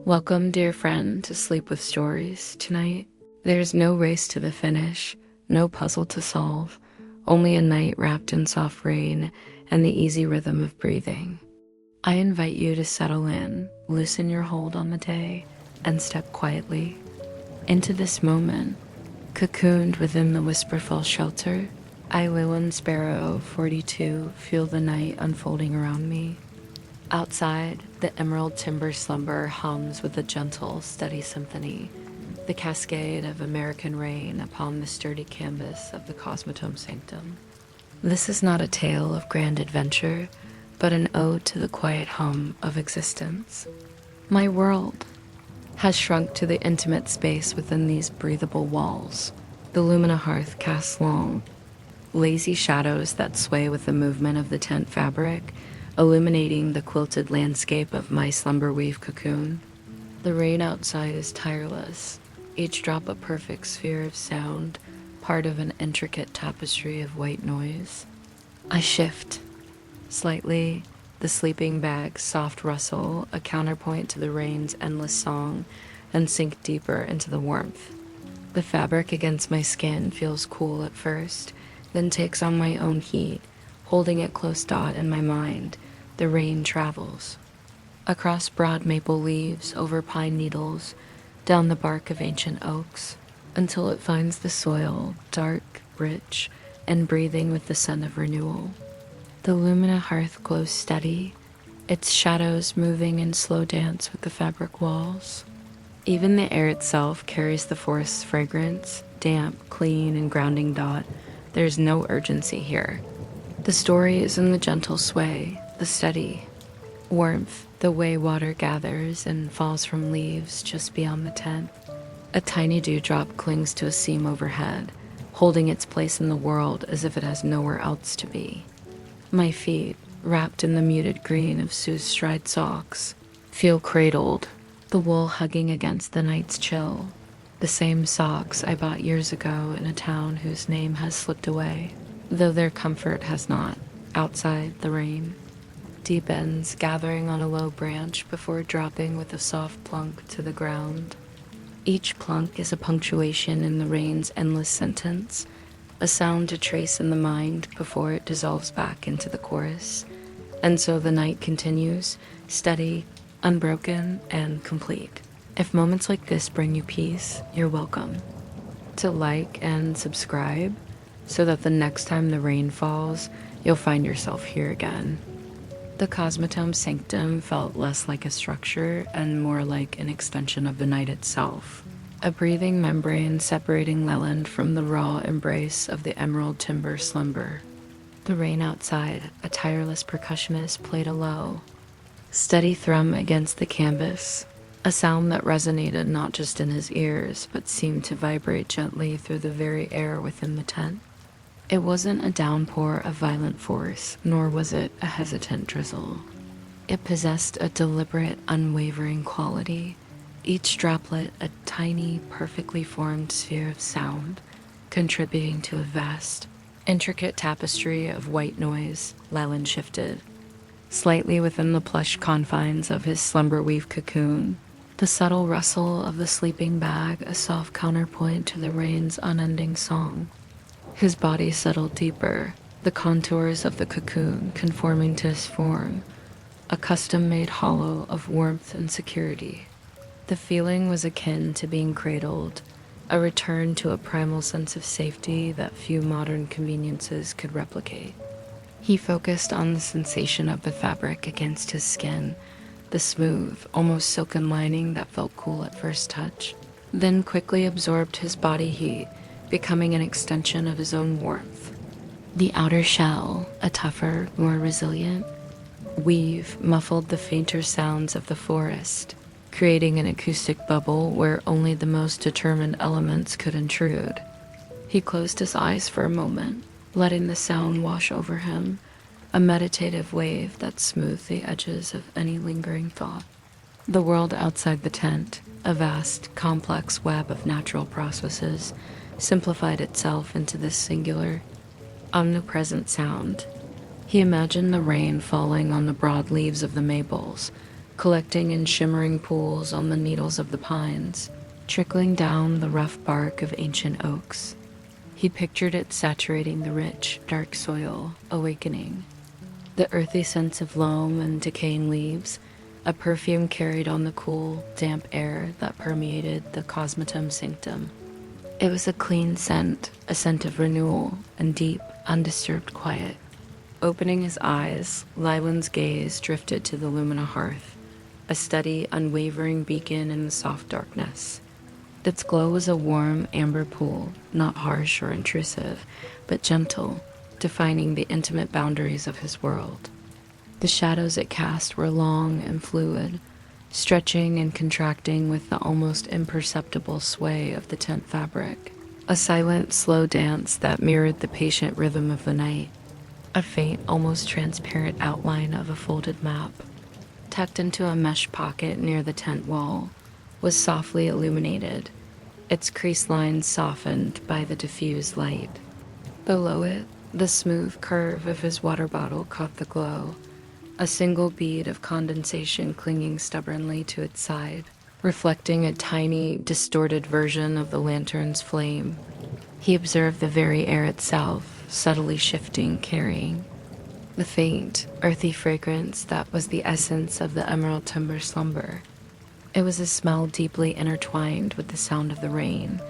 Welcome, dear friend, to Sleep with Stories. Tonight, there's no race to the finish, no puzzle to solve, only a night wrapped in soft rain and the easy rhythm of breathing. I invite you to settle in, loosen your hold on the day, and step quietly into this moment. Cocooned within the whisperful shelter, I, Lewin Sparrow 42, feel the night unfolding around me. Outside, the emerald timber slumber hums with a gentle, steady symphony, the cascade of American rain upon the sturdy canvas of the cosmotome sanctum. This is not a tale of grand adventure, but an ode to the quiet hum of existence. My world has shrunk to the intimate space within these breathable walls. The lumina hearth casts long, lazy shadows that sway with the movement of the tent fabric, illuminating the quilted landscape of my slumber weave cocoon. The rain outside is tireless, each drop a perfect sphere of sound, part of an intricate tapestry of white noise. I shift slightly, the sleeping bag's soft rustle, a counterpoint to the rain's endless song, and sink deeper into the warmth. The fabric against my skin feels cool at first, then takes on my own heat, holding it close taut in my mind. The rain travels across broad maple leaves, over pine needles, down the bark of ancient oaks, until it finds the soil, dark, rich, and breathing with the scent of renewal. The lumina hearth glows steady, its shadows moving in slow dance with the fabric walls. Even the air itself carries the forest's fragrance, damp, clean, and grounding dot. There's no urgency here. The story is in the gentle sway, the steady warmth, the way water gathers and falls from leaves just beyond the tent. A tiny dewdrop clings to a seam overhead, holding its place in the world as if it has nowhere else to be. My feet, wrapped in the muted green of Sue's stride socks, feel cradled, the wool hugging against the night's chill. The same socks I bought years ago in a town whose name has slipped away, though their comfort has not. Outside, the rain deepens, gathering on a low branch before dropping with a soft plunk to the ground. Each plunk is a punctuation in the rain's endless sentence, a sound to trace in the mind before it dissolves back into the chorus. And so the night continues, steady, unbroken, and complete. If moments like this bring you peace, you're welcome to like and subscribe so that the next time the rain falls, you'll find yourself here again. The cosmotome sanctum felt less like a structure and more like an extension of the night itself, a breathing membrane separating Leland from the raw embrace of the emerald timber slumber. The rain outside, a tireless percussionist played a low, steady thrum against the canvas, a sound that resonated not just in his ears, but seemed to vibrate gently through the very air within the tent. It wasn't a downpour of violent force, nor was it a hesitant drizzle. It possessed a deliberate, unwavering quality, each droplet a tiny, perfectly formed sphere of sound, contributing to a vast, intricate tapestry of white noise. Leland shifted slightly within the plush confines of his slumber weave cocoon, the subtle rustle of the sleeping bag a soft counterpoint to the rain's unending song. His body settled deeper, the contours of the cocoon conforming to his form, a custom-made hollow of warmth and security. The feeling was akin to being cradled, a return to a primal sense of safety that few modern conveniences could replicate. He focused on the sensation of the fabric against his skin, the smooth, almost silken lining that felt cool at first touch, then quickly absorbed his body heat, becoming an extension of his own warmth. The outer shell, a tougher, more resilient weave, muffled the fainter sounds of the forest, creating an acoustic bubble where only the most determined elements could intrude. He closed his eyes for a moment, letting the sound wash over him, a meditative wave that smoothed the edges of any lingering thought. The world outside the tent, a vast, complex web of natural processes, simplified itself into this singular, omnipresent sound. He imagined the rain falling on the broad leaves of the maples, collecting in shimmering pools on the needles of the pines, trickling down the rough bark of ancient oaks. He pictured it saturating the rich, dark soil, awakening. The earthy scents of loam and decaying leaves, a perfume carried on the cool, damp air that permeated the cosmotum sanctum. It was a clean scent, a scent of renewal and deep, undisturbed quiet. Opening his eyes, Lywin's gaze drifted to the lumina hearth, a steady, unwavering beacon in the soft darkness. Its glow was a warm, amber pool, not harsh or intrusive, but gentle, defining the intimate boundaries of his world. The shadows it cast were long and fluid, stretching and contracting with the almost imperceptible sway of the tent fabric. A silent, slow dance that mirrored the patient rhythm of the night. A faint, almost transparent outline of a folded map, tucked into a mesh pocket near the tent wall, was softly illuminated, its crease lines softened by the diffused light. Below it, the smooth curve of his water bottle caught the glow, a single bead of condensation clinging stubbornly to its side, reflecting a tiny, distorted version of the lantern's flame. He observed the very air itself, subtly shifting, carrying the faint, earthy fragrance that was the essence of the emerald timber slumber. It was a smell deeply intertwined with the sound of the rain,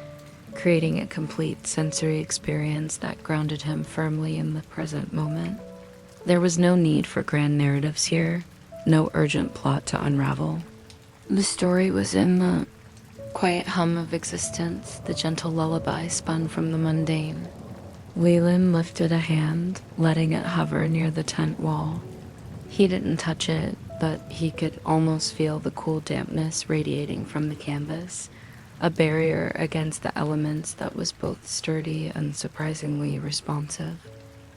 creating a complete sensory experience that grounded him firmly in the present moment. There was no need for grand narratives here, no urgent plot to unravel. The story was in the quiet hum of existence, the gentle lullaby spun from the mundane. Leland lifted a hand, letting it hover near the tent wall. He didn't touch it, but he could almost feel the cool dampness radiating from the canvas, a barrier against the elements that was both sturdy and surprisingly responsive.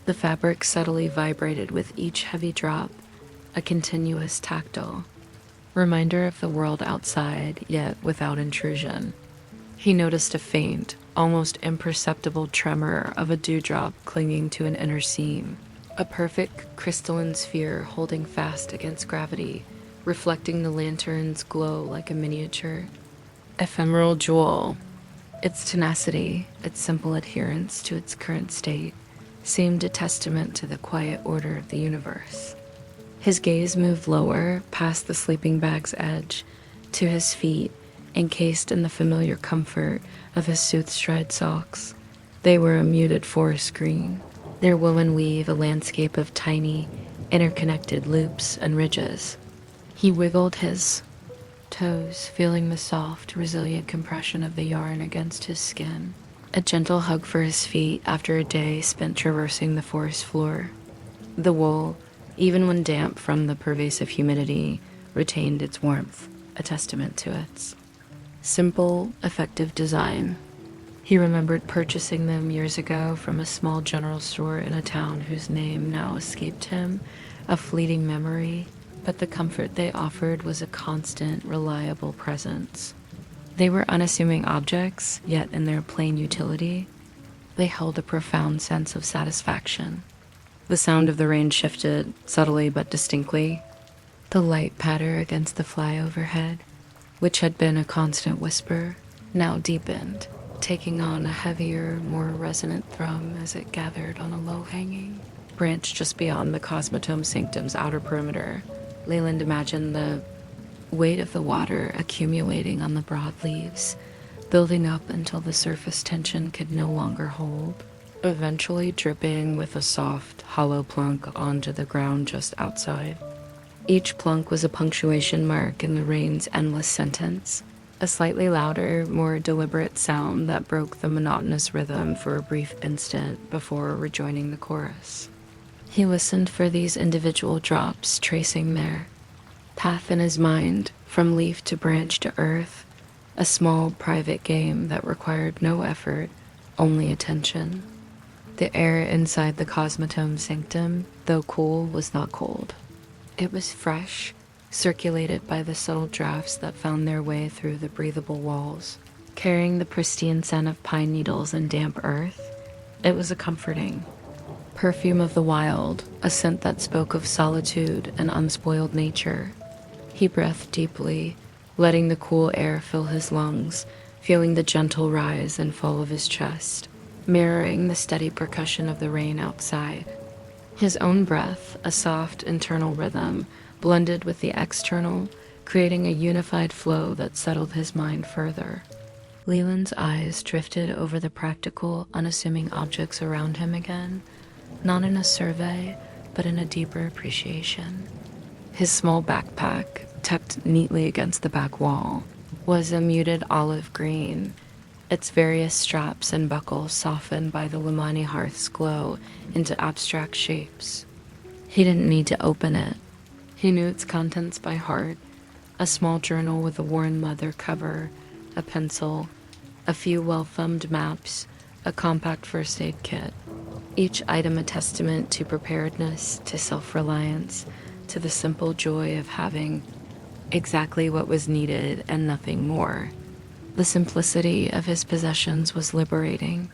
The fabric subtly vibrated with each heavy drop, a continuous tactile reminder of the world outside, yet without intrusion. He noticed a faint, almost imperceptible tremor of a dewdrop clinging to an inner seam, a perfect crystalline sphere holding fast against gravity, reflecting the lantern's glow like a miniature, ephemeral jewel. Its tenacity, its simple adherence to its current state, seemed a testament to the quiet order of the universe. His gaze moved lower, past the sleeping bag's edge, to his feet, encased in the familiar comfort of his soothstride socks. They were a muted forest green, their woven weave a landscape of tiny, interconnected loops and ridges. He wiggled his toes, feeling the soft, resilient compression of the yarn against his skin. A gentle hug for his feet after a day spent traversing the forest floor. The wool, even when damp from the pervasive humidity, retained its warmth, a testament to its simple, effective design. He remembered purchasing them years ago from a small general store in a town whose name now escaped him, a fleeting memory, but the comfort they offered was a constant, reliable presence. They were unassuming objects, yet in their plain utility, they held a profound sense of satisfaction. The sound of the rain shifted, subtly but distinctly. The light patter against the fly overhead, which had been a constant whisper, now deepened, taking on a heavier, more resonant thrum as it gathered on a low-hanging branch just beyond the cosmotome sanctum's outer perimeter. Leyland imagined the weight of the water accumulating on the broad leaves, building up until the surface tension could no longer hold, eventually dripping with a soft, hollow plunk onto the ground just outside. Each plunk was a punctuation mark in the rain's endless sentence, a slightly louder, more deliberate sound that broke the monotonous rhythm for a brief instant before rejoining the chorus. He listened for these individual drops tracing their path in his mind, from leaf to branch to earth, a small, private game that required no effort, only attention. The air inside the cosmotome sanctum, though cool, was not cold. It was fresh, circulated by the subtle drafts that found their way through the breathable walls, carrying the pristine scent of pine needles and damp earth. It was a comforting perfume of the wild, a scent that spoke of solitude and unspoiled nature. He breathed deeply, letting the cool air fill his lungs, feeling the gentle rise and fall of his chest, mirroring the steady percussion of the rain outside. His own breath, a soft internal rhythm, blended with the external, creating a unified flow that settled his mind further. Leland's eyes drifted over the practical, unassuming objects around him again, not in a survey, but in a deeper appreciation. His small backpack, tucked neatly against the back wall, was a muted olive green, its various straps and buckles softened by the Lamani hearth's glow into abstract shapes. He didn't need to open it. He knew its contents by heart: a small journal with a worn leather cover, a pencil, a few well-thumbed maps, a compact first aid kit. Each item a testament to preparedness, to self-reliance, to the simple joy of having exactly what was needed and nothing more. The simplicity of his possessions was liberating,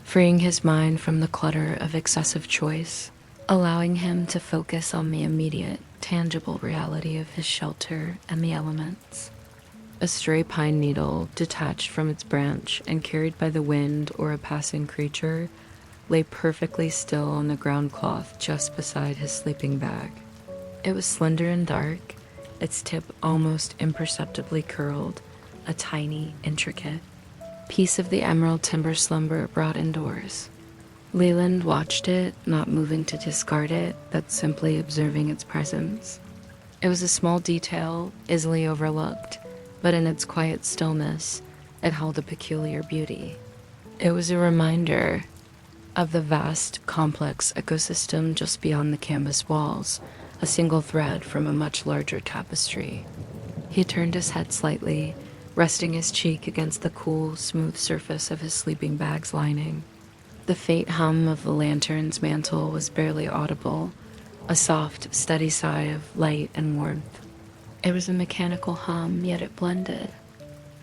freeing his mind from the clutter of excessive choice, allowing him to focus on the immediate, tangible reality of his shelter and the elements. A stray pine needle, detached from its branch and carried by the wind or a passing creature, lay perfectly still on the ground cloth just beside his sleeping bag. It was slender and dark, its tip almost imperceptibly curled, a tiny, intricate piece of the emerald timber slumber brought indoors. Leland watched it, not moving to discard it, but simply observing its presence. It was a small detail, easily overlooked, but in its quiet stillness, it held a peculiar beauty. It was a reminder of the vast, complex ecosystem just beyond the canvas walls, a single thread from a much larger tapestry. He turned his head slightly, resting his cheek against the cool, smooth surface of his sleeping bag's lining. The faint hum of the lantern's mantle was barely audible, a soft, steady sigh of light and warmth. It was a mechanical hum, yet it blended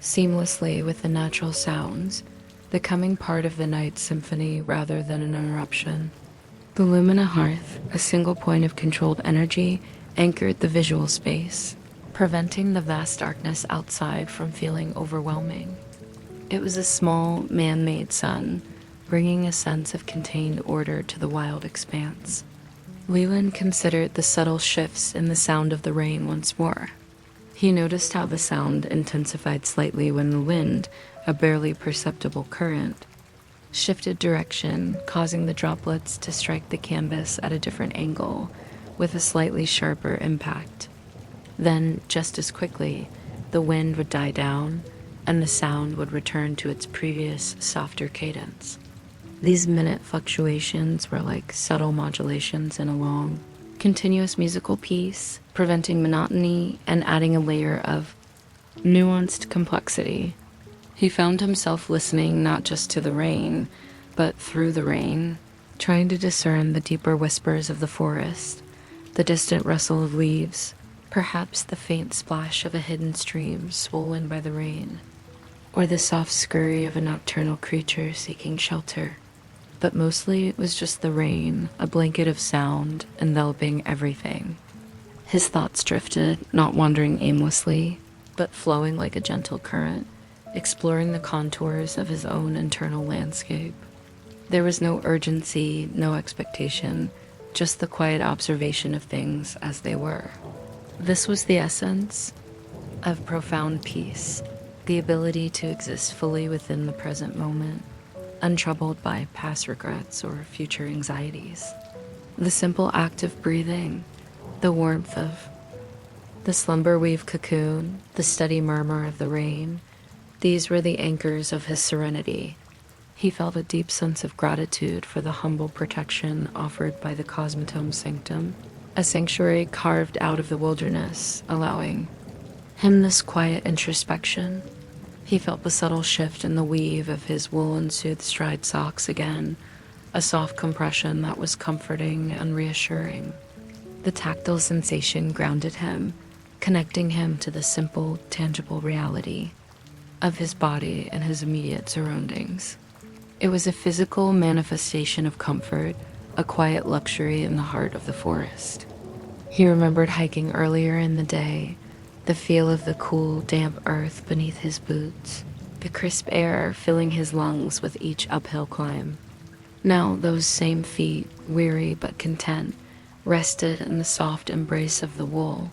seamlessly with the natural sounds, becoming part of the night's symphony rather than an interruption. The lumina hearth, a single point of controlled energy, anchored the visual space, preventing the vast darkness outside from feeling overwhelming. It was a small, man-made sun, bringing a sense of contained order to the wild expanse. Leland considered the subtle shifts in the sound of the rain once more. He noticed how the sound intensified slightly when the wind, a barely perceptible current, shifted direction, causing the droplets to strike the canvas at a different angle, with a slightly sharper impact. Then, just as quickly, the wind would die down, and the sound would return to its previous, softer cadence. These minute fluctuations were like subtle modulations in a long, continuous musical piece, preventing monotony and adding a layer of nuanced complexity. He found himself listening not just to the rain, but through the rain, trying to discern the deeper whispers of the forest, the distant rustle of leaves, perhaps the faint splash of a hidden stream swollen by the rain, or the soft scurry of a nocturnal creature seeking shelter. But mostly it was just the rain, a blanket of sound enveloping everything. His thoughts drifted, not wandering aimlessly, but flowing like a gentle current, exploring the contours of his own internal landscape. There was no urgency, no expectation, just the quiet observation of things as they were. This was the essence of profound peace, the ability to exist fully within the present moment, untroubled by past regrets or future anxieties. The simple act of breathing, the warmth of the slumber weave cocoon, the steady murmur of the rain, these were the anchors of his serenity. He felt a deep sense of gratitude for the humble protection offered by the Cosmotome Sanctum, a sanctuary carved out of the wilderness, allowing him this quiet introspection. He felt the subtle shift in the weave of his woolen soothe-stride socks again, a soft compression that was comforting and reassuring. The tactile sensation grounded him, connecting him to the simple, tangible reality of his body and his immediate surroundings. It was a physical manifestation of comfort, a quiet luxury in the heart of the forest. He remembered hiking earlier in the day, the feel of the cool, damp earth beneath his boots, the crisp air filling his lungs with each uphill climb. Now those same feet, weary but content, rested in the soft embrace of the wool,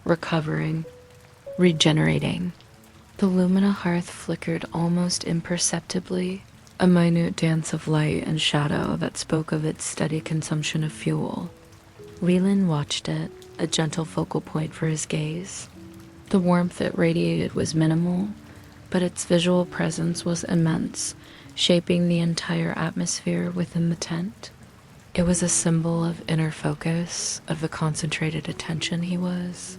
recovering, regenerating. The lumina hearth flickered almost imperceptibly, a minute dance of light and shadow that spoke of its steady consumption of fuel. Leland watched it, a gentle focal point for his gaze. The warmth it radiated was minimal, but its visual presence was immense, shaping the entire atmosphere within the tent. It was a symbol of inner focus, of the concentrated attention he was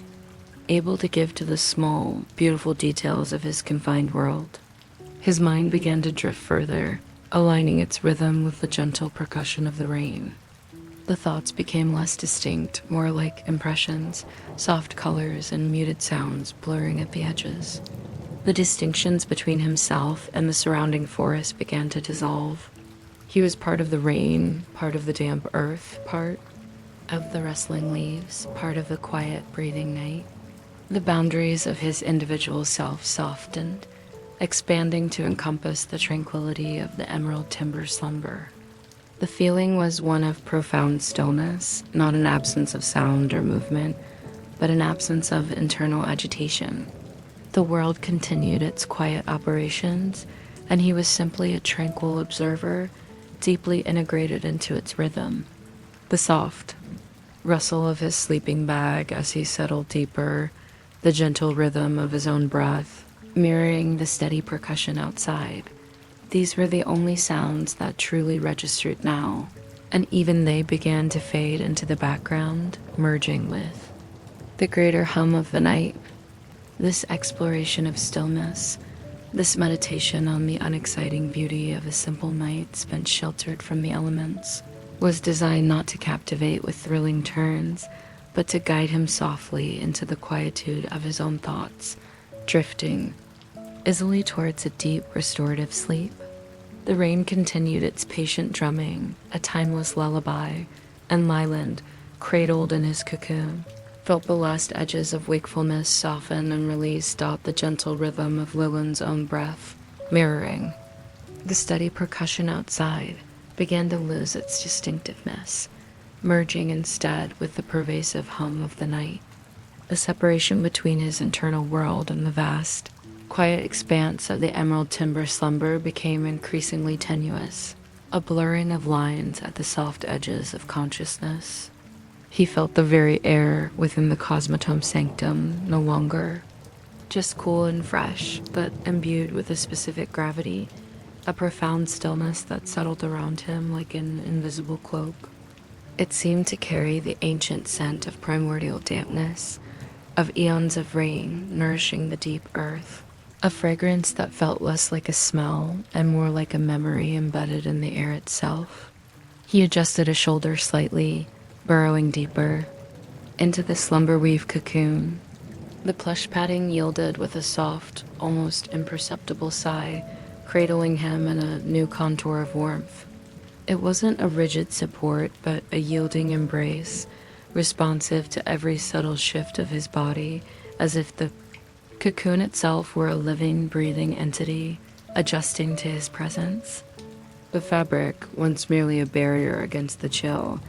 able to give to the small, beautiful details of his confined world. His mind began to drift further, aligning its rhythm with the gentle percussion of the rain. The thoughts became less distinct, more like impressions, soft colors and muted sounds blurring at the edges. The distinctions between himself and the surrounding forest began to dissolve. He was part of the rain, part of the damp earth, part of the rustling leaves, part of the quiet, breathing night. The boundaries of his individual self softened, expanding to encompass the tranquility of the emerald timber slumber. The feeling was one of profound stillness, not an absence of sound or movement, but an absence of internal agitation. The world continued its quiet operations, and he was simply a tranquil observer, deeply integrated into its rhythm. The soft rustle of his sleeping bag as he settled deeper, the gentle rhythm of his own breath, mirroring the steady percussion outside. These were the only sounds that truly registered now, and even they began to fade into the background, merging with the greater hum of the night. This exploration of stillness, this meditation on the unexciting beauty of a simple night spent sheltered from the elements, was designed not to captivate with thrilling turns, but to guide him softly into the quietude of his own thoughts, drifting easily towards a deep, restorative sleep. The rain continued its patient drumming, a timeless lullaby, and Leland, cradled in his cocoon, felt the last edges of wakefulness soften and release dot the gentle rhythm of Leland's own breath, mirroring. The steady percussion outside began to lose its distinctiveness, merging instead with the pervasive hum of the night. The separation between his internal world and the vast, quiet expanse of the emerald timber slumber became increasingly tenuous, a blurring of lines at the soft edges of consciousness. He felt the very air within the cosmotome sanctum no longer just cool and fresh, but imbued with a specific gravity, a profound stillness that settled around him like an invisible cloak. It seemed to carry the ancient scent of primordial dampness, of eons of rain nourishing the deep earth, a fragrance that felt less like a smell and more like a memory embedded in the air itself. He adjusted a shoulder slightly, burrowing deeper into the slumber-weave cocoon. The plush padding yielded with a soft, almost imperceptible sigh, cradling him in a new contour of warmth. It wasn't a rigid support, but a yielding embrace, responsive to every subtle shift of his body, as if the cocoon itself were a living, breathing entity, adjusting to his presence. The fabric, once merely a barrier against the chill,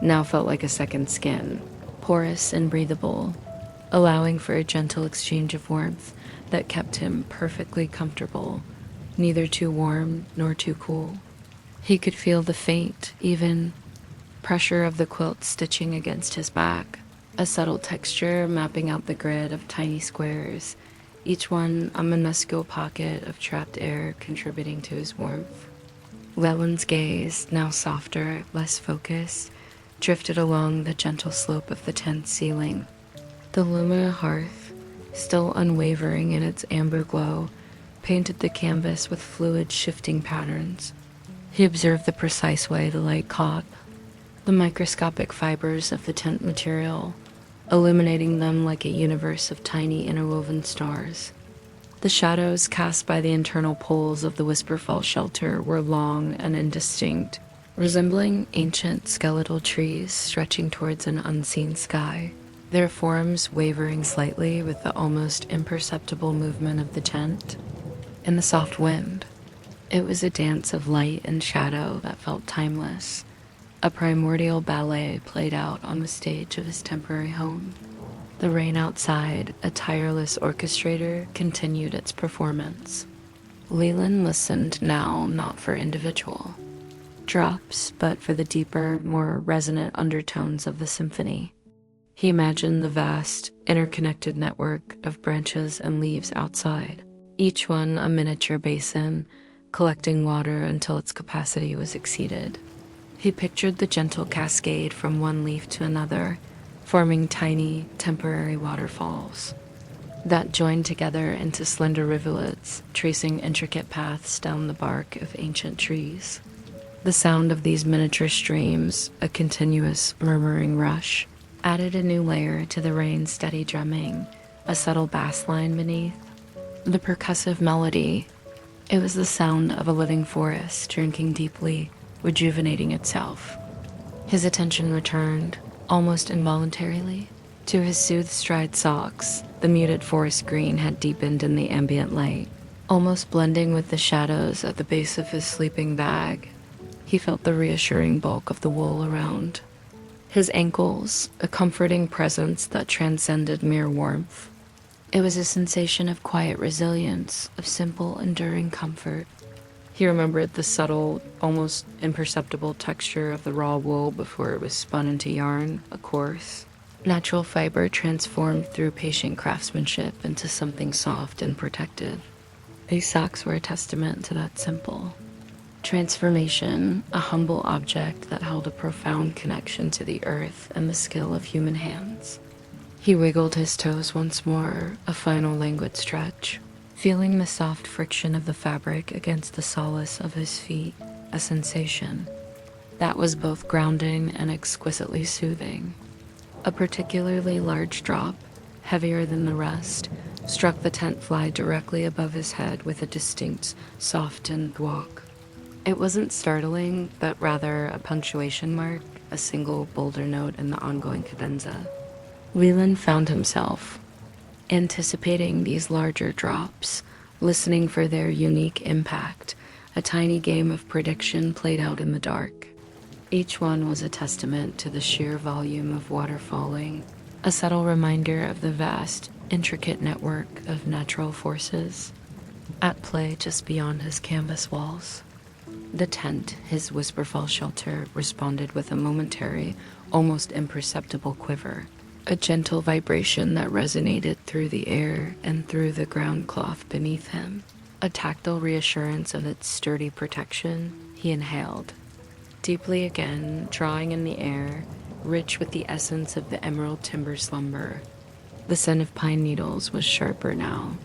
now felt like a second skin, porous and breathable, allowing for a gentle exchange of warmth that kept him perfectly comfortable, neither too warm nor too cool. He could feel the faint, even pressure of the quilt stitching against his back, a subtle texture mapping out the grid of tiny squares, each one a minuscule pocket of trapped air contributing to his warmth. Leland's gaze, now softer, less focused, drifted along the gentle slope of the tent's ceiling. The lumina hearth, still unwavering in its amber glow, painted the canvas with fluid shifting patterns. He observed the precise way the light caught the microscopic fibers of the tent material, illuminating them like a universe of tiny interwoven stars. The shadows cast by the internal poles of the Whisperfall shelter were long and indistinct, resembling ancient skeletal trees stretching towards an unseen sky. their forms wavering slightly with the almost imperceptible movement of the tent. In the soft wind, it was a dance of light and shadow that felt timeless, a primordial ballet played out on the stage of his temporary home. The rain outside, a tireless orchestrator, continued its performance. Leland listened now not for individual drops, but for the deeper, more resonant undertones of the symphony. He imagined the vast, interconnected network of branches and leaves outside, each one a miniature basin, collecting water until its capacity was exceeded. He pictured the gentle cascade from one leaf to another, forming tiny, temporary waterfalls that joined together into slender rivulets, tracing intricate paths down the bark of ancient trees. The sound of these miniature streams, a continuous murmuring rush, added a new layer to the rain's steady drumming, a subtle bass line beneath. The percussive melody, it was the sound of a living forest drinking deeply, rejuvenating itself. His attention returned, almost involuntarily, to his soothe-stride socks. The muted forest green had deepened in the ambient light, almost blending with the shadows at the base of his sleeping bag. He felt the reassuring bulk of the wool around his ankles, a comforting presence that transcended mere warmth. It was a sensation of quiet resilience, of simple, enduring comfort. He remembered the subtle, almost imperceptible texture of the raw wool before it was spun into yarn, a coarse, natural fiber transformed through patient craftsmanship into something soft and protected. These socks were a testament to that simple transformation, a humble object that held a profound connection to the earth and the skill of human hands. He wiggled his toes once more, a final languid stretch, feeling the soft friction of the fabric against the solace of his feet, a sensation that was both grounding and exquisitely soothing. A particularly large drop, heavier than the rest, struck the tent fly directly above his head with a distinct, softened walk. It wasn't startling, but rather a punctuation mark, a single bolder note in the ongoing cadenza. Leland found himself anticipating these larger drops, listening for their unique impact, a tiny game of prediction played out in the dark. Each one was a testament to the sheer volume of water falling, a subtle reminder of the vast, intricate network of natural forces at play just beyond his canvas walls. The tent, his whisperful shelter, responded with a momentary, almost imperceptible quiver, a gentle vibration that resonated through the air and through the ground cloth beneath him. A tactile reassurance of its sturdy protection. He inhaled deeply again, drawing in the air, rich with the essence of the emerald timber slumber. The scent of pine needles was sharper now,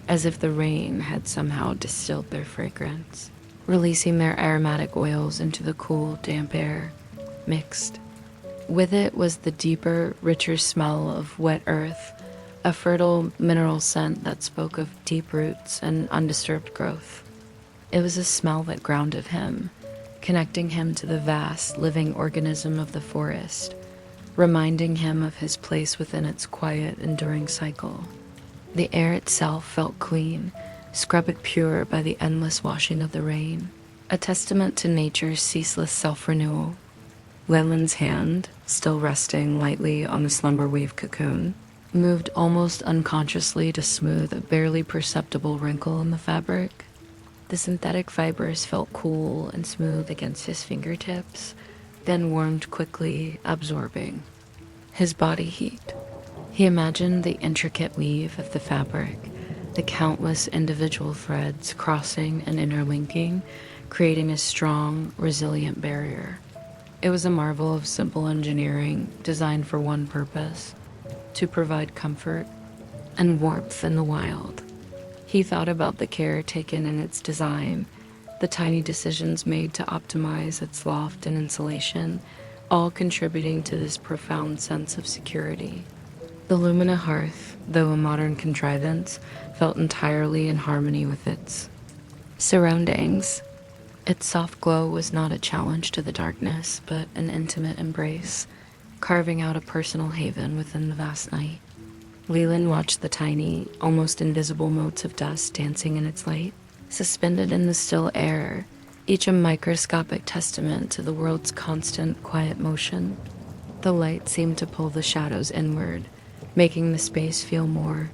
as if the rain had somehow distilled their fragrance, releasing their aromatic oils into the cool, damp air. Mixed with it was the deeper, richer smell of wet earth, a fertile mineral scent that spoke of deep roots and undisturbed growth. It was a smell that grounded him, connecting him to the vast, living organism of the forest, reminding him of his place within its quiet, enduring cycle. The air itself felt clean, scrubbed pure by the endless washing of the rain, a testament to nature's ceaseless self-renewal. Leland's hand, still resting lightly on the slumber-weave cocoon, moved almost unconsciously to smooth a barely perceptible wrinkle in the fabric. The synthetic fibers felt cool and smooth against his fingertips, then warmed quickly, absorbing his body heat. He imagined the intricate weave of the fabric, the countless individual threads crossing and interlinking, creating a strong, resilient barrier. It was a marvel of simple engineering designed for one purpose: to provide comfort and warmth in the wild. He thought about the care taken in its design, the tiny decisions made to optimize its loft and insulation, all contributing to this profound sense of security. The lumina hearth, though a modern contrivance, felt entirely in harmony with its surroundings. Its soft glow was not a challenge to the darkness, but an intimate embrace, carving out a personal haven within the vast night. Leland watched the tiny, almost invisible motes of dust dancing in its light, suspended in the still air, each a microscopic testament to the world's constant, quiet motion. The light seemed to pull the shadows inward, making the space feel more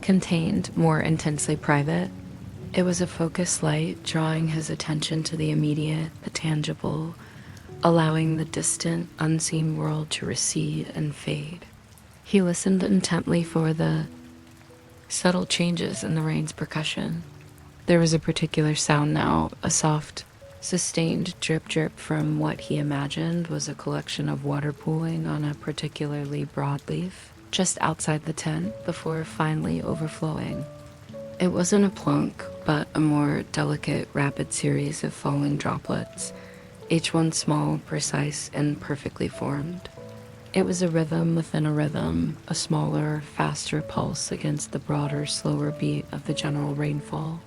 contained, more intensely private. It was a focused light, drawing his attention to the immediate, the tangible, allowing the distant, unseen world to recede and fade. He listened intently for the subtle changes in the rain's percussion. There was a particular sound now, a soft, sustained drip from what he imagined was a collection of water pooling on a particularly broad leaf, just outside the tent before finally overflowing. It wasn't a plunk, but a more delicate, rapid series of falling droplets, each one small, precise, and perfectly formed. It was a rhythm within a rhythm, a smaller, faster pulse against the broader, slower beat of the general rainfall.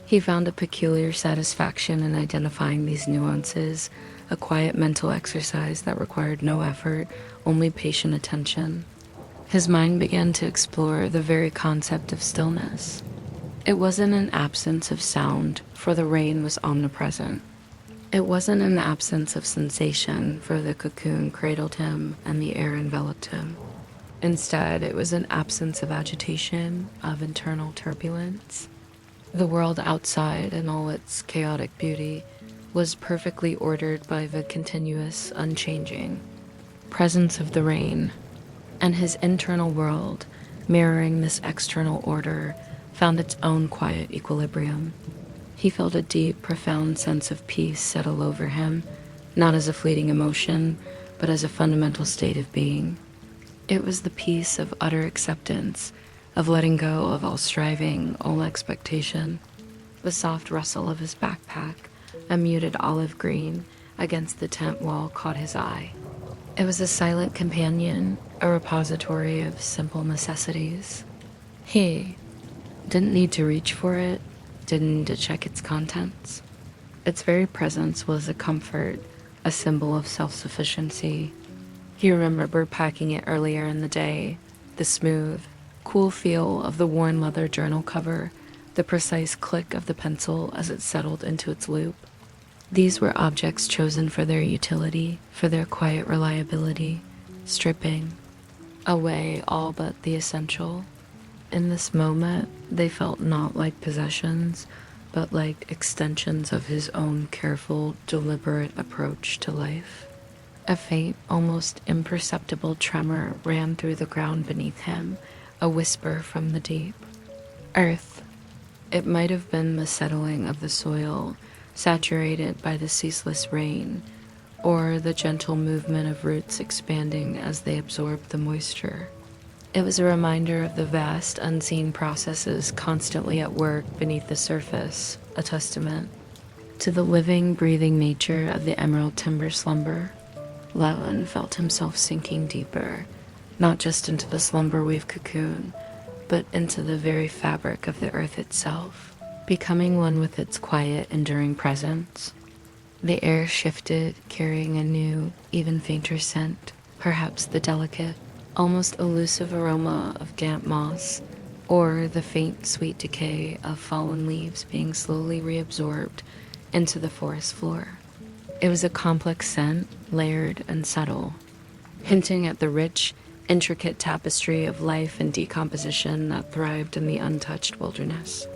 He found a peculiar satisfaction in identifying these nuances, a quiet mental exercise that required no effort, only patient attention. His mind began to explore the very concept of stillness. It wasn't an absence of sound, for the rain was omnipresent. It wasn't an absence of sensation, for the cocoon cradled him and the air enveloped him. Instead, it was an absence of agitation, of internal turbulence. The world outside, in all its chaotic beauty, was perfectly ordered by the continuous, unchanging presence of the rain, and his internal world, mirroring this external order, found its own quiet equilibrium. He felt a deep, profound sense of peace settle over him, not as a fleeting emotion, but as a fundamental state of being. It was the peace of utter acceptance, of letting go of all striving, all expectation. The soft rustle of his backpack, a muted olive green, against the tent wall caught his eye. It was a silent companion, a repository of simple necessities. He didn't need to reach for it, didn't need to check its contents. Its very presence was a comfort, a symbol of self-sufficiency. He remembered packing it earlier in the day, the smooth, cool feel of the worn leather journal cover, the precise click of the pencil as it settled into its loop. These were objects chosen for their utility, for their quiet reliability, stripping away all but the essential. In this moment, they felt not like possessions, but like extensions of his own careful, deliberate approach to life. A faint, almost imperceptible tremor ran through the ground beneath him, a whisper from the deep. Earth. It might have been the settling of the soil, saturated by the ceaseless rain, or the gentle movement of roots expanding as they absorbed the moisture. It was a reminder of the vast, unseen processes constantly at work beneath the surface, a testament to the living, breathing nature of the emerald timber slumber. Leland felt himself sinking deeper, not just into the slumber-weave cocoon, but into the very fabric of the earth itself, becoming one with its quiet, enduring presence. The air shifted, carrying a new, even fainter scent, perhaps the delicate, almost elusive aroma of damp moss, or the faint, sweet decay of fallen leaves being slowly reabsorbed into the forest floor. It was a complex scent, layered and subtle, hinting at the rich, intricate tapestry of life and decomposition that thrived in the untouched wilderness.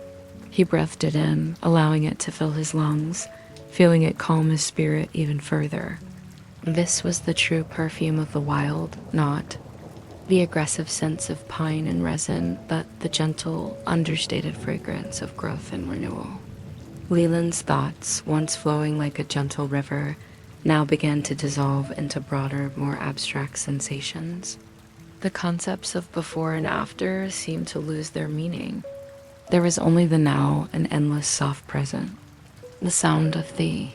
He breathed it in, allowing it to fill his lungs, feeling it calm his spirit even further. This was the true perfume of the wild, not the aggressive sense of pine and resin, but the gentle, understated fragrance of growth and renewal. Leland's thoughts, once flowing like a gentle river, now began to dissolve into broader, more abstract sensations. The concepts of before and after seemed to lose their meaning. There was only the now, an endless soft present. The sound of the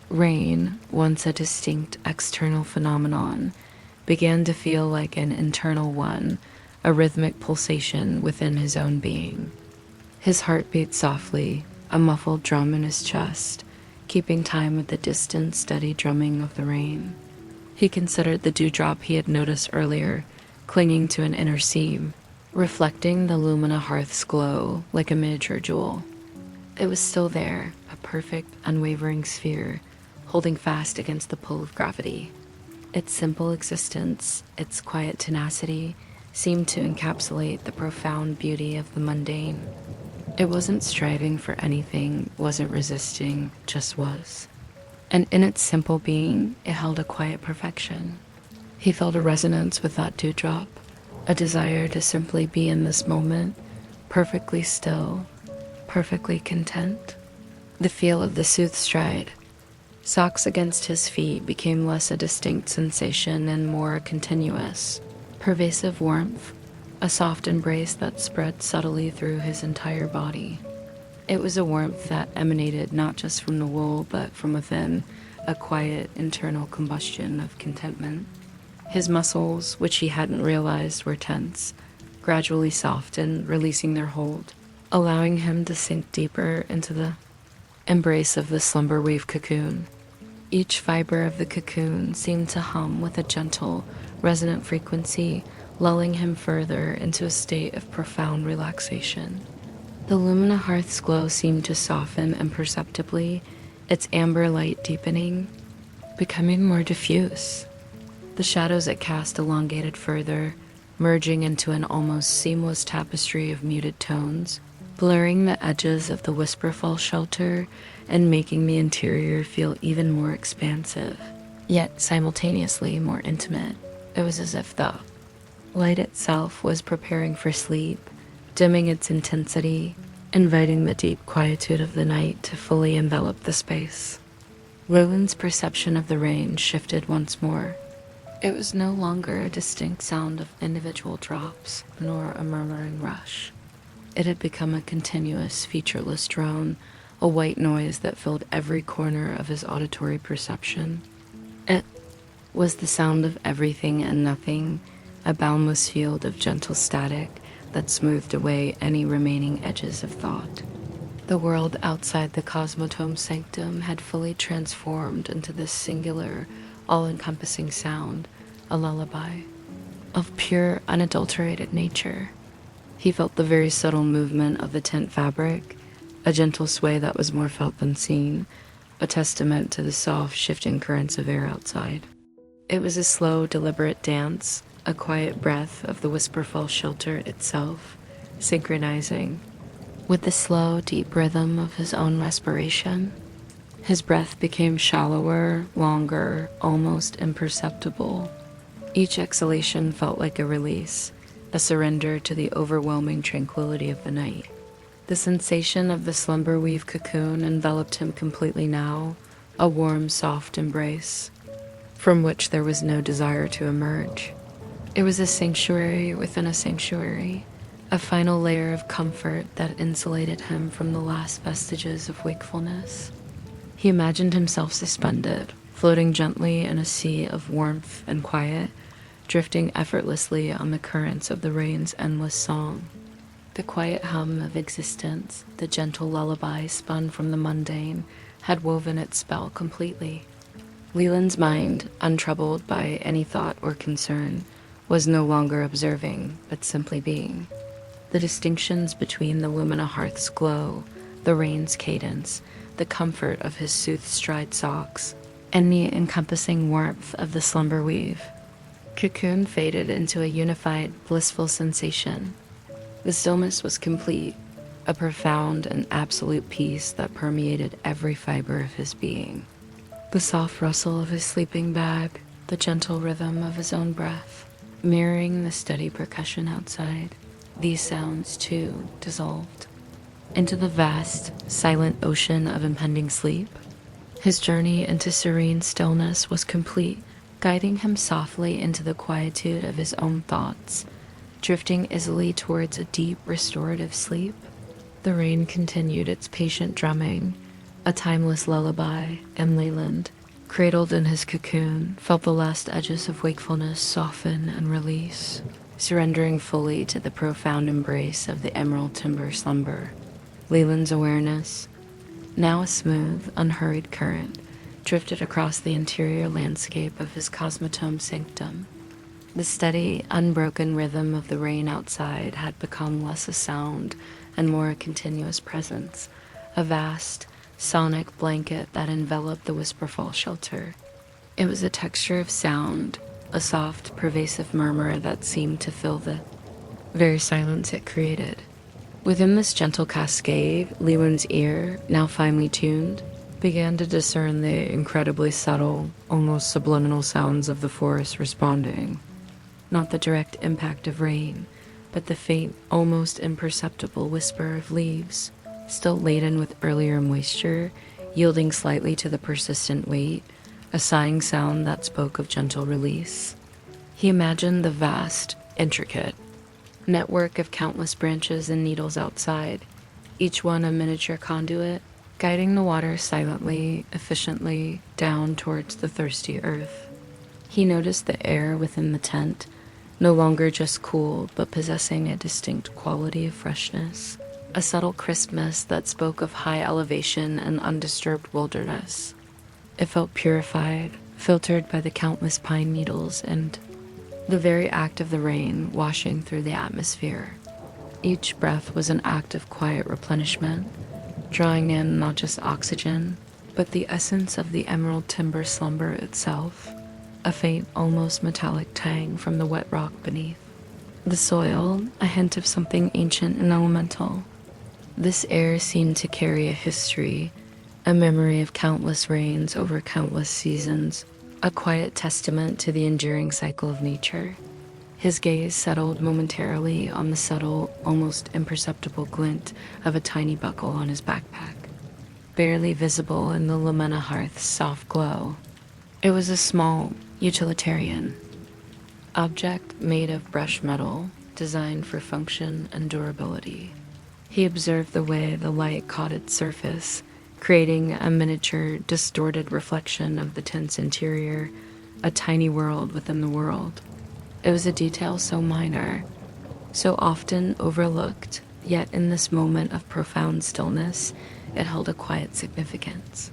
rain, once a distinct external phenomenon, began to feel like an internal one, a rhythmic pulsation within his own being. His heart beat softly, a muffled drum in his chest, keeping time with the distant, steady drumming of the rain. He considered the dewdrop he had noticed earlier, clinging to an inner seam, reflecting the lumina hearth's glow like a miniature jewel. It was still there, a perfect, unwavering sphere, holding fast against the pull of gravity. Its simple existence, its quiet tenacity, seemed to encapsulate the profound beauty of the mundane. It wasn't striving for anything, wasn't resisting, just was. And in its simple being, it held a quiet perfection. He felt a resonance with that dewdrop, a desire to simply be in this moment, perfectly still, perfectly content. The feel of the soothed stride, socks against his feet, became less a distinct sensation and more continuous, pervasive warmth, a soft embrace that spread subtly through his entire body. It was a warmth that emanated not just from the wool, but from within, a quiet internal combustion of contentment. His muscles, which he hadn't realized were tense, gradually softened, releasing their hold, allowing him to sink deeper into the embrace of the slumber weave cocoon. Each fiber of the cocoon seemed to hum with a gentle, resonant frequency, lulling him further into a state of profound relaxation. The lumina hearth's glow seemed to soften imperceptibly, its amber light deepening, becoming more diffuse. The shadows it cast elongated further, merging into an almost seamless tapestry of muted tones, blurring the edges of the whisperful shelter and making the interior feel even more expansive, yet simultaneously more intimate. It was as if the light itself was preparing for sleep, dimming its intensity, inviting the deep quietude of the night to fully envelop the space. Roland's perception of the rain shifted once more. It was no longer a distinct sound of individual drops, nor a murmuring rush. It had become a continuous, featureless drone, a white noise that filled every corner of his auditory perception. It was the sound of everything and nothing, a boundless field of gentle static that smoothed away any remaining edges of thought. The world outside the cosmotome sanctum had fully transformed into this singular, all-encompassing sound, a lullaby, of pure, unadulterated nature. He felt the very subtle movement of the tent fabric, a gentle sway that was more felt than seen, a testament to the soft, shifting currents of air outside. It was a slow, deliberate dance, a quiet breath of the whisperful shelter itself, synchronizing with the slow, deep rhythm of his own respiration. His breath became shallower, longer, almost imperceptible. Each exhalation felt like a release, a surrender to the overwhelming tranquility of the night. The sensation of the slumber weave cocoon enveloped him completely now, a warm, soft embrace, from which there was no desire to emerge. It was a sanctuary within a sanctuary, a final layer of comfort that insulated him from the last vestiges of wakefulness. He imagined himself suspended, floating gently in a sea of warmth and quiet, drifting effortlessly on the currents of the rain's endless song. The quiet hum of existence, the gentle lullaby spun from the mundane, had woven its spell completely. Leland's mind, untroubled by any thought or concern, was no longer observing, but simply being. The distinctions between the lumina hearth's glow, the rain's cadence, the comfort of his soothed stride socks, and the encompassing warmth of the slumber weave cocoon faded into a unified, blissful sensation. The stillness was complete, a profound and absolute peace that permeated every fiber of his being. The soft rustle of his sleeping bag, the gentle rhythm of his own breath, mirroring the steady percussion outside, these sounds, too, dissolved into the vast, silent ocean of impending sleep. His journey into serene stillness was complete, guiding him softly into the quietude of his own thoughts, drifting easily towards a deep, restorative sleep. The rain continued its patient drumming, a timeless lullaby, and Leland, cradled in his cocoon, felt the last edges of wakefulness soften and release, surrendering fully to the profound embrace of the emerald timber slumber. Leland's awareness, now a smooth, unhurried current, drifted across the interior landscape of his cosmotome sanctum. The steady, unbroken rhythm of the rain outside had become less a sound and more a continuous presence, a vast, sonic blanket that enveloped the Whisperfall shelter. It was a texture of sound, a soft, pervasive murmur that seemed to fill the very silence it created. Within this gentle cascade, Lewin's ear, now finely tuned, began to discern the incredibly subtle, almost subliminal sounds of the forest responding. Not the direct impact of rain, but the faint, almost imperceptible whisper of leaves, still laden with earlier moisture, yielding slightly to the persistent weight, a sighing sound that spoke of gentle release. He imagined the vast, intricate network of countless branches and needles outside, each one a miniature conduit, guiding the water silently, efficiently, down towards the thirsty earth. He noticed the air within the tent, no longer just cool, but possessing a distinct quality of freshness, a subtle crispness that spoke of high elevation and undisturbed wilderness. It felt purified, filtered by the countless pine needles and the very act of the rain washing through the atmosphere. Each breath was an act of quiet replenishment, drawing in not just oxygen, but the essence of the emerald timber slumber itself, a faint, almost metallic tang from the wet rock beneath. The soil, a hint of something ancient and elemental. This air seemed to carry a history, a memory of countless rains over countless seasons, a quiet testament to the enduring cycle of nature. His gaze settled momentarily on the subtle, almost imperceptible glint of a tiny buckle on his backpack, barely visible in the Lamena hearth's soft glow. It was a small, utilitarian object made of brushed metal, designed for function and durability. He observed the way the light caught its surface, creating a miniature, distorted reflection of the tent's interior, a tiny world within the world. It was a detail so minor, so often overlooked, yet in this moment of profound stillness, it held a quiet significance.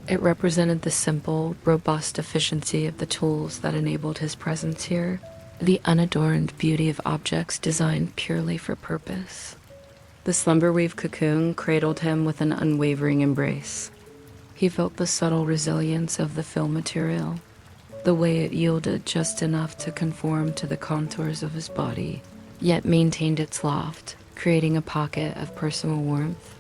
It represented the simple, robust efficiency of the tools that enabled his presence here, the unadorned beauty of objects designed purely for purpose. The slumberweave cocoon cradled him with an unwavering embrace. He felt the subtle resilience of the fill material, the way it yielded just enough to conform to the contours of his body, yet maintained its loft, creating a pocket of personal warmth.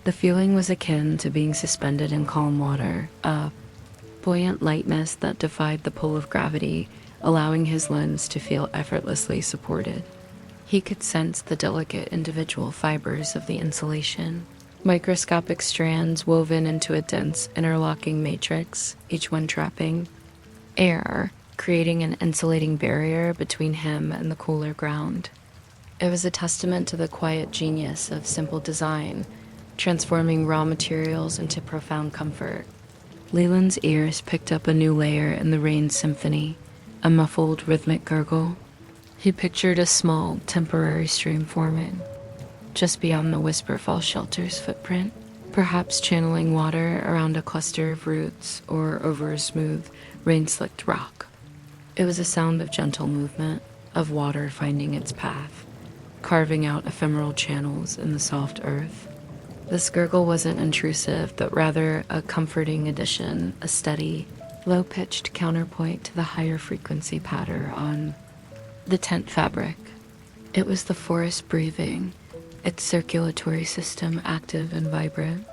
The feeling was akin to being suspended in calm water, a buoyant lightness that defied the pull of gravity, allowing his limbs to feel effortlessly supported. He could sense the delicate individual fibers of the insulation, microscopic strands woven into a dense interlocking matrix, each one trapping air, creating an insulating barrier between him and the cooler ground. It was a testament to the quiet genius of simple design, transforming raw materials into profound comfort. Leland's ears picked up a new layer in the rain symphony, a muffled rhythmic gurgle. He pictured a small, temporary stream forming, just beyond the Whisperfall shelter's footprint, perhaps channeling water around a cluster of roots or over a smooth, rain-slicked rock. It was a sound of gentle movement, of water finding its path, carving out ephemeral channels in the soft earth. This gurgle wasn't intrusive, but rather a comforting addition, a steady, low-pitched counterpoint to the higher frequency patter on the tent fabric. It was the forest breathing, its circulatory system active and vibrant.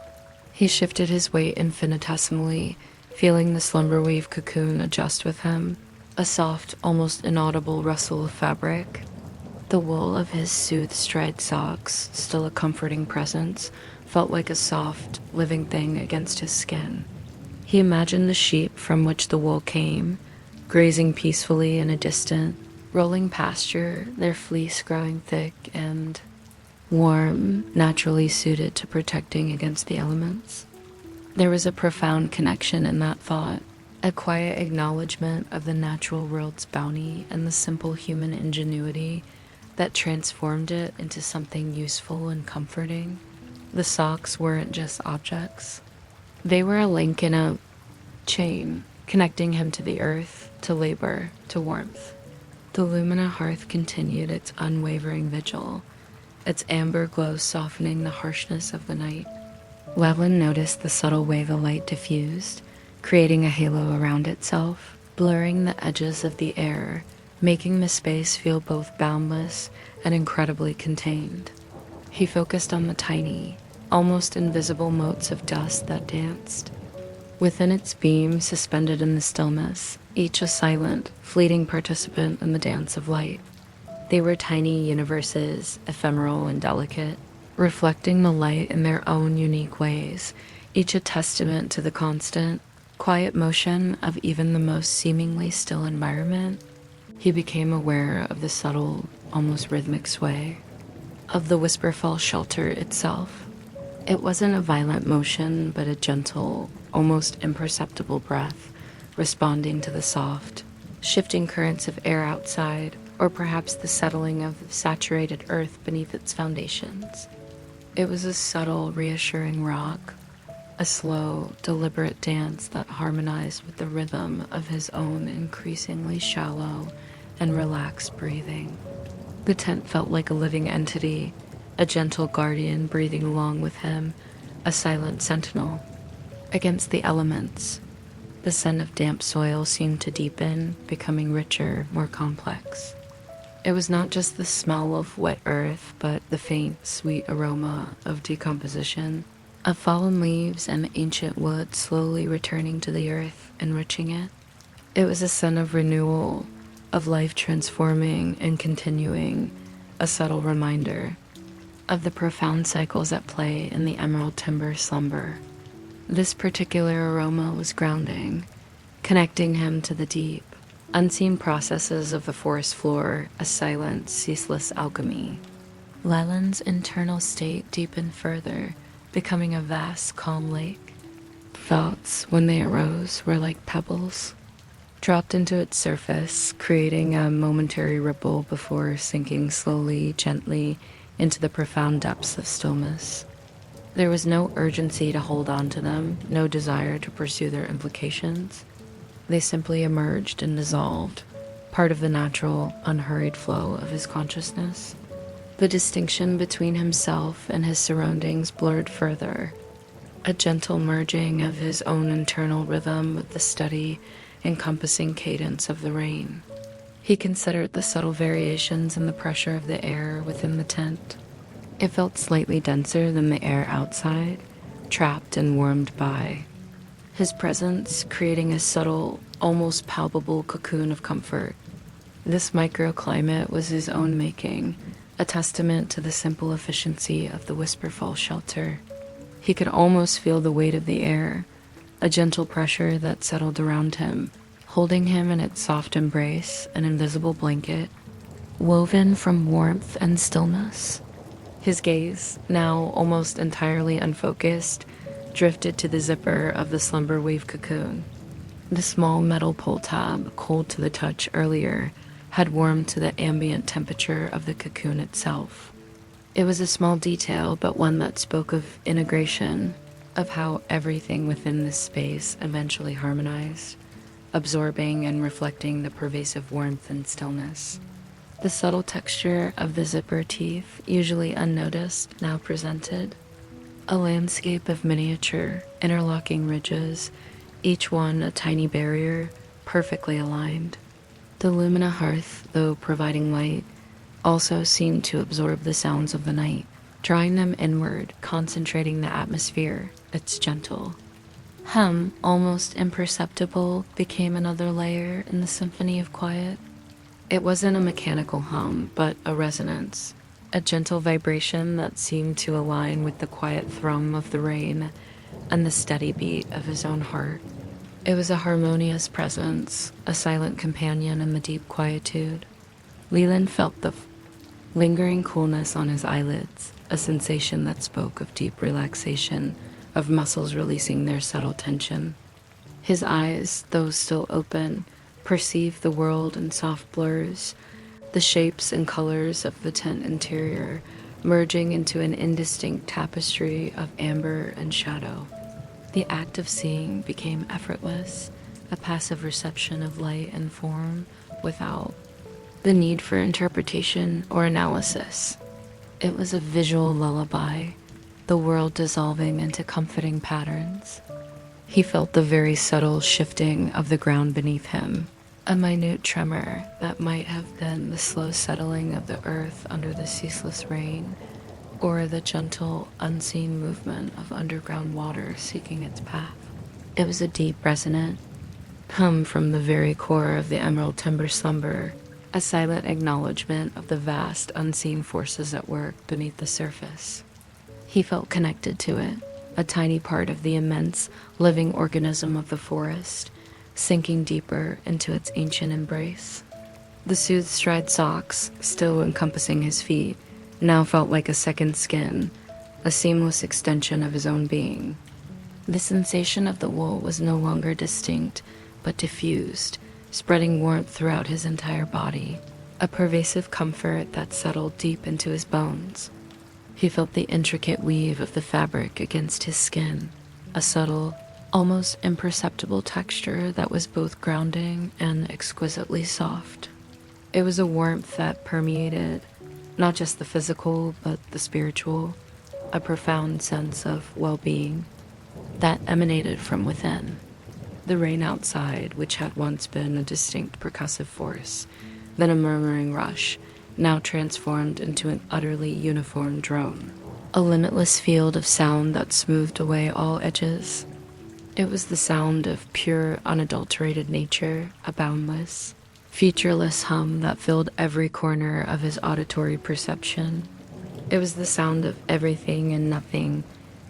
He shifted his weight infinitesimally, feeling the slumberweave cocoon adjust with him, a soft, almost inaudible rustle of fabric. The wool of his soothe-stride socks, still a comforting presence, felt like a soft, living thing against his skin. He imagined the sheep from which the wool came, grazing peacefully in a distant, rolling pasture, their fleece growing thick and warm, naturally suited to protecting against the elements. There was a profound connection in that thought, a quiet acknowledgement of the natural world's bounty and the simple human ingenuity that transformed it into something useful and comforting. The socks weren't just objects. They were a link in a chain connecting him to the earth, to labor, to warmth. The lumina hearth continued its unwavering vigil, its amber glow softening the harshness of the night. Levlin noticed the subtle way the light diffused, creating a halo around itself, blurring the edges of the air, making the space feel both boundless and incredibly contained. He focused on the tiny, almost invisible motes of dust that danced. Within its beam, suspended in the stillness, each a silent, fleeting participant in the dance of light. They were tiny universes, ephemeral and delicate, reflecting the light in their own unique ways, each a testament to the constant, quiet motion of even the most seemingly still environment. He became aware of the subtle, almost rhythmic sway of the Whisperfall shelter itself. It wasn't a violent motion, but a gentle, almost imperceptible breath, responding to the soft, shifting currents of air outside, or perhaps the settling of the saturated earth beneath its foundations. It was a subtle, reassuring rock, a slow, deliberate dance that harmonized with the rhythm of his own increasingly shallow and relaxed breathing. The tent felt like a living entity, a gentle guardian breathing along with him, a silent sentinel. Against the elements, the scent of damp soil seemed to deepen, becoming richer, more complex. It was not just the smell of wet earth, but the faint, sweet aroma of decomposition, of fallen leaves and ancient wood slowly returning to the earth, enriching it. It was a scent of renewal, of life transforming and continuing, a subtle reminder of the profound cycles at play in the emerald timber slumber. This particular aroma was grounding, connecting him to the deep, unseen processes of the forest floor, a silent, ceaseless alchemy. Leland's internal state deepened further, becoming a vast, calm lake. Thoughts, when they arose, were like pebbles, dropped into its surface, creating a momentary ripple before sinking slowly, gently, into the profound depths of stillness. There was no urgency to hold on to them, no desire to pursue their implications. They simply emerged and dissolved, part of the natural, unhurried flow of his consciousness. The distinction between himself and his surroundings blurred further, a gentle merging of his own internal rhythm with the steady, encompassing cadence of the rain. He considered the subtle variations in the pressure of the air within the tent. It felt slightly denser than the air outside, trapped and warmed by his presence, creating a subtle, almost palpable cocoon of comfort. This microclimate was his own making, a testament to the simple efficiency of the Whisperfall shelter. He could almost feel the weight of the air, a gentle pressure that settled around him, holding him in its soft embrace, an invisible blanket, woven from warmth and stillness. His gaze, now almost entirely unfocused, drifted to the zipper of the slumber wave cocoon. The small metal pull tab, cold to the touch earlier, had warmed to the ambient temperature of the cocoon itself. It was a small detail, but one that spoke of integration, of how everything within this space eventually harmonized, absorbing and reflecting the pervasive warmth and stillness. The subtle texture of the zipper teeth, usually unnoticed, now presented a landscape of miniature, interlocking ridges, each one a tiny barrier, perfectly aligned. The lumina hearth, though providing light, also seemed to absorb the sounds of the night, drawing them inward, concentrating the atmosphere. Its gentle hum, almost imperceptible, became another layer in the symphony of quiet. It wasn't a mechanical hum, but a resonance, a gentle vibration that seemed to align with the quiet thrum of the rain and the steady beat of his own heart. It was a harmonious presence, a silent companion in the deep quietude. Leland felt the lingering coolness on his eyelids, a sensation that spoke of deep relaxation, of muscles releasing their subtle tension. His eyes, though still open, perceived the world in soft blurs, the shapes and colors of the tent interior merging into an indistinct tapestry of amber and shadow. The act of seeing became effortless, a passive reception of light and form without the need for interpretation or analysis. It was a visual lullaby, the world dissolving into comforting patterns. He felt the very subtle shifting of the ground beneath him, a minute tremor that might have been the slow settling of the earth under the ceaseless rain, or the gentle, unseen movement of underground water seeking its path. It was a deep, resonant hum from the very core of the emerald timber slumber, a silent acknowledgement of the vast, unseen forces at work beneath the surface. He felt connected to it, a tiny part of the immense, living organism of the forest, sinking deeper into its ancient embrace. The soothed stride socks, still encompassing his feet, now felt like a second skin, a seamless extension of his own being. The sensation of the wool was no longer distinct, but diffused, spreading warmth throughout his entire body, a pervasive comfort that settled deep into his bones. He felt the intricate weave of the fabric against his skin, a subtle, almost imperceptible texture that was both grounding and exquisitely soft. It was a warmth that permeated not just the physical, but the spiritual, a profound sense of well-being that emanated from within. The rain outside, which had once been a distinct percussive force, then a murmuring rush, now transformed into an utterly uniform drone, a limitless field of sound that smoothed away all edges. It was the sound of pure, unadulterated nature, a boundless, featureless hum that filled every corner of his auditory perception. It was the sound of everything and nothing,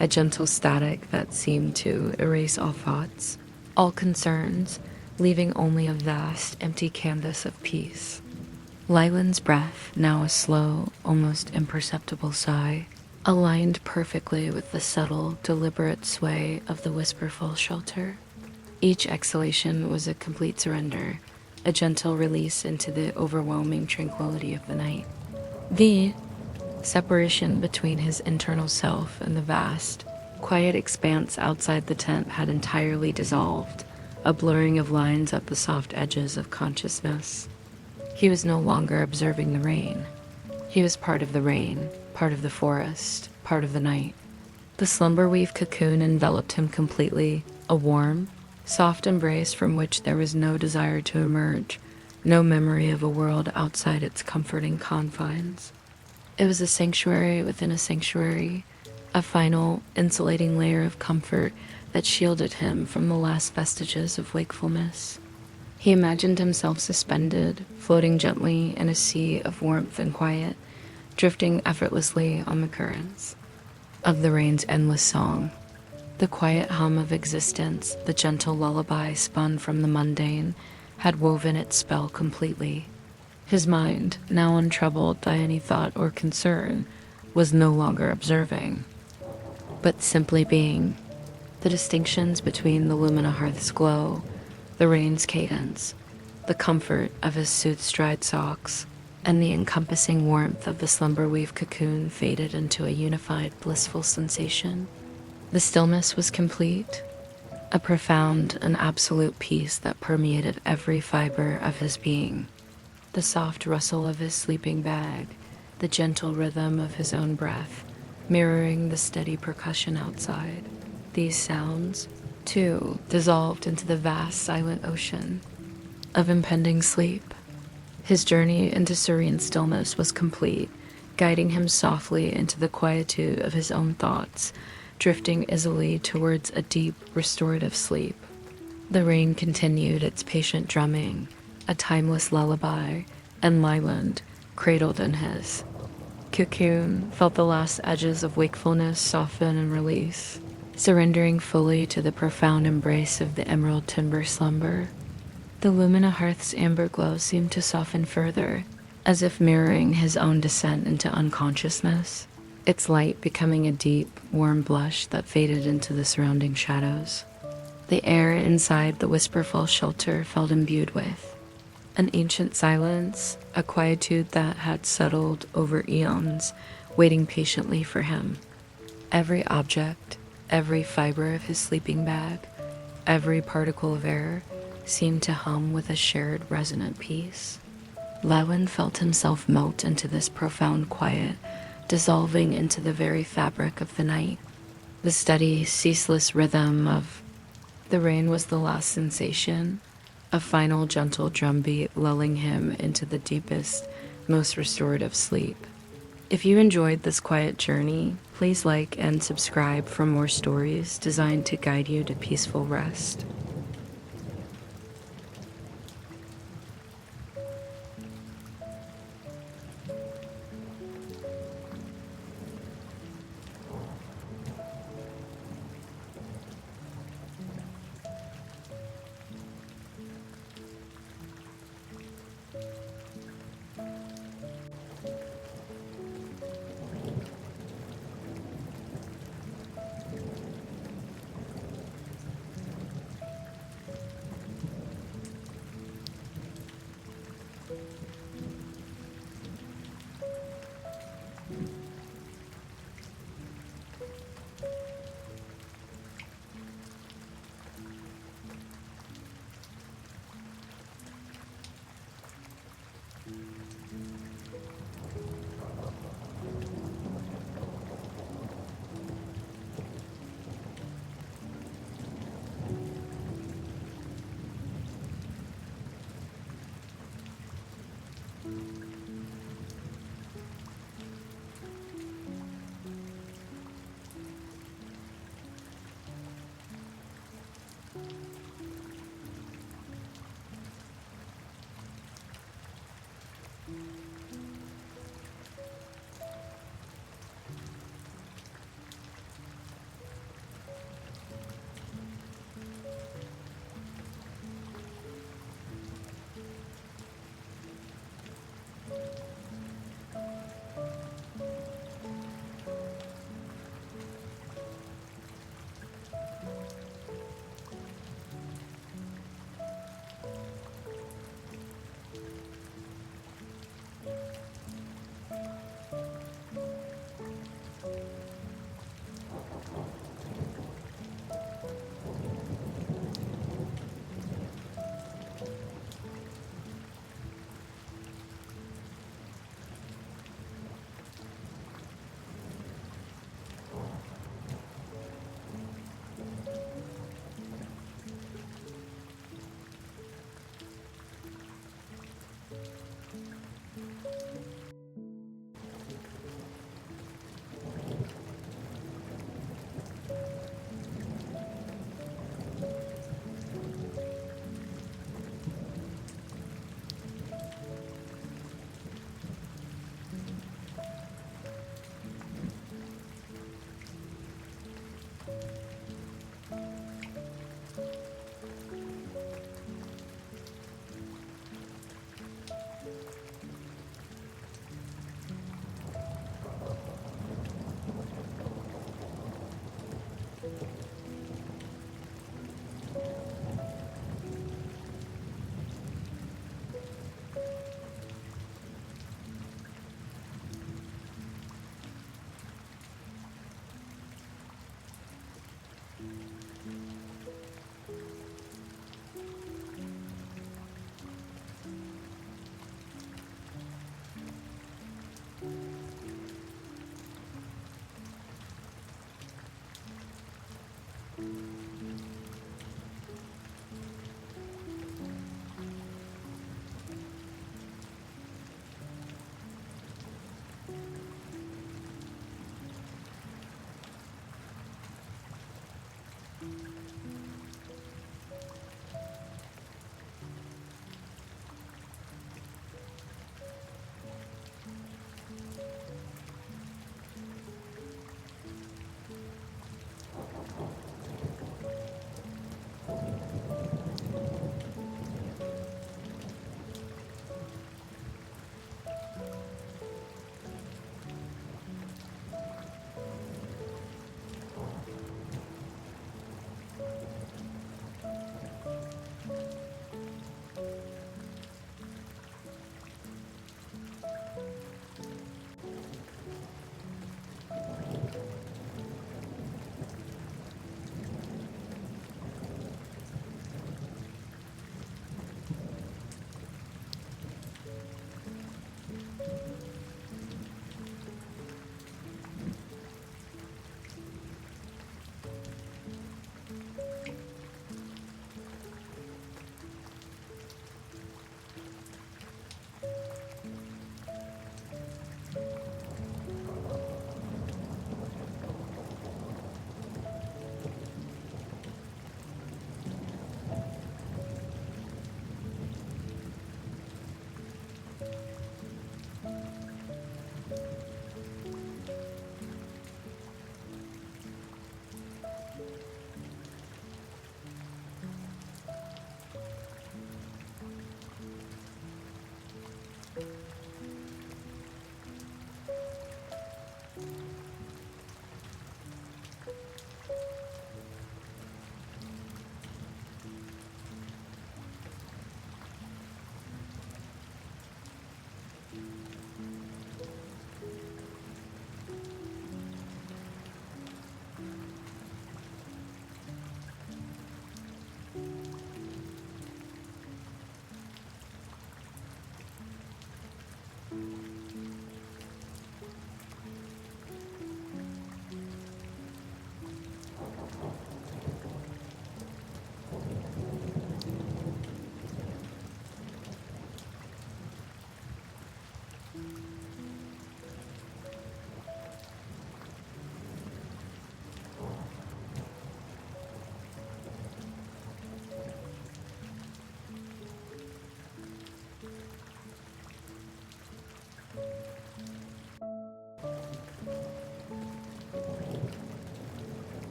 a gentle static that seemed to erase all thoughts, all concerns, leaving only a vast, empty canvas of peace. Lyland's breath, now a slow, almost imperceptible sigh, aligned perfectly with the subtle, deliberate sway of the whisperful shelter. Each exhalation was a complete surrender, a gentle release into the overwhelming tranquility of the night. The separation between his internal self and the vast, quiet expanse outside the tent had entirely dissolved, a blurring of lines at the soft edges of consciousness. He was no longer observing the rain. He was part of the rain, part of the forest, part of the night. The slumber weave cocoon enveloped him completely, a warm, soft embrace from which there was no desire to emerge, no memory of a world outside its comforting confines. It was a sanctuary within a sanctuary, a final, insulating layer of comfort that shielded him from the last vestiges of wakefulness. He imagined himself suspended, floating gently in a sea of warmth and quiet, drifting effortlessly on the currents of the rain's endless song. The quiet hum of existence, the gentle lullaby spun from the mundane, had woven its spell completely. His mind, now untroubled by any thought or concern, was no longer observing, but simply being. The distinctions between the lumina hearth's glow, the rain's cadence, the comfort of his soothed stride socks, and the encompassing warmth of the slumber weave cocoon faded into a unified, blissful sensation. The stillness was complete, a profound and absolute peace that permeated every fiber of his being. The soft rustle of his sleeping bag, the gentle rhythm of his own breath, mirroring the steady percussion outside. These sounds, too, dissolved into the vast, silent ocean of impending sleep. His journey into serene stillness was complete, guiding him softly into the quietude of his own thoughts, drifting easily towards a deep, restorative sleep. The rain continued its patient drumming, a timeless lullaby, and Lyland, cradled in his cocoon, felt the last edges of wakefulness soften and release, surrendering fully to the profound embrace of the emerald timber slumber. The lumina hearth's amber glow seemed to soften further, as if mirroring his own descent into unconsciousness, its light becoming a deep, warm blush that faded into the surrounding shadows. The air inside the whisperful shelter felt imbued with an ancient silence, a quietude that had settled over eons, waiting patiently for him. Every object, Every fiber of his sleeping bag, every particle of air, seemed to hum with a shared resonant peace. Lewin felt himself melt into this profound quiet, dissolving into the very fabric of the night. The steady, ceaseless rhythm of the rain was the last sensation, a final gentle drumbeat lulling him into the deepest, most restorative sleep. If you enjoyed this quiet journey, please like and subscribe for more stories designed to guide you to peaceful rest.